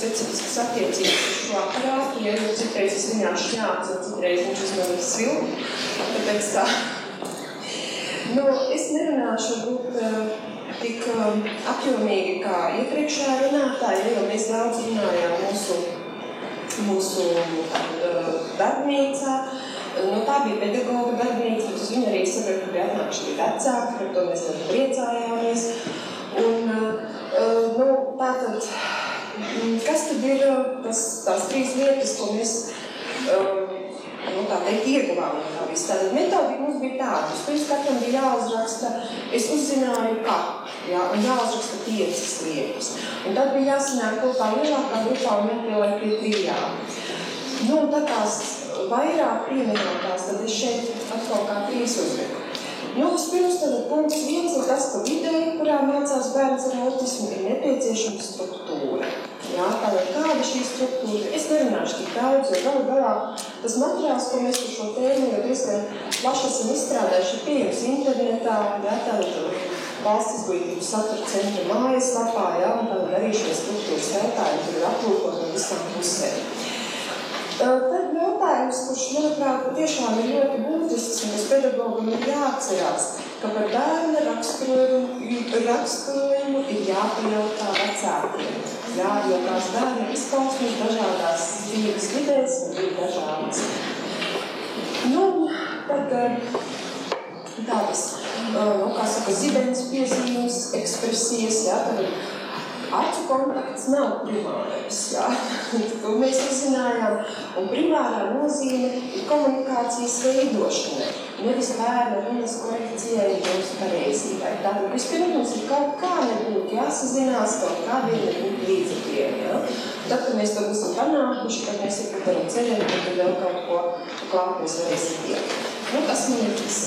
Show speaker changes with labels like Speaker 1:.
Speaker 1: specifiskas attiecības uz šo aparātu, ja citreiz es viņā šņācu, un citreiz viņš uz mani svilp, tāpēc tā. Es nerunāšu varbūt tik apjomīgi kā iepriekšējā runātāja, jo mēs daudz runājām mūsu darbnīcā. Tā bija pedagoga darbnīca, bet uz viņu arī sapratu, ka bija atnākuši arī vecāki, par to mēs ļoti priecājāmies. Tātad, kas tad ir tās 3 lietas, ko mēs ieguvām no tā visu? Tātad metodika mums bija tāda. Vispirms katram bija jāuzraksta, es uzzināju, kā, un jāuzraksta 5 lietas. Un tad bija jāsanāk kopā lielākā grupā un jāpieliek pie 3. Tad tās vairāk pieminētās, tad es šeit atkal kā 3 uzliku. Vispirms tad punkts 1 ir tas, ka videi, kurā mācās bērns ar autismu, ir nepieciešama struktūra. Tātad kāda šī struktūra? Es nerunāšu tik daudz, jo galu galā tas materiāls, ko mēs par šo tēmu jau diezgan plaši esam izstrādājuši, ir pieejams internetā, tātad Valsts izglītības satura centra mājaslapā, un tātad arī šie struktūras jautājumi tur ir aplūkot no visām pusēm. Tad jautājums, kurš, manuprāt, tiešām ir ļoti būtisks, un kas pedagogam ir jāatcerās, ka par bērna raksturojumu ir jāpajautā vecākiem. Jo tās bērna izpausmes dažādās dzīves vidēs ir dažādas. Tad tādas, zibens piezīmes, ekspresijas, tad acu kontakts nav primārais, to mēs uzzinājām, un primārā nozīme ir komunikācijas veidošanai, nevis bērna runas korekcijai un mūsu pareizībai. Tātad vispirms mums ir kaut kā nebūtu jāsazinās kaut kādiem nebūtu līdzekļiem, Tad, kad mēs to būsim panākuši, tad mēs ir par ceļiem, tad vēl kaut ko klāt mēs varēsim iet. Tas man ir viss.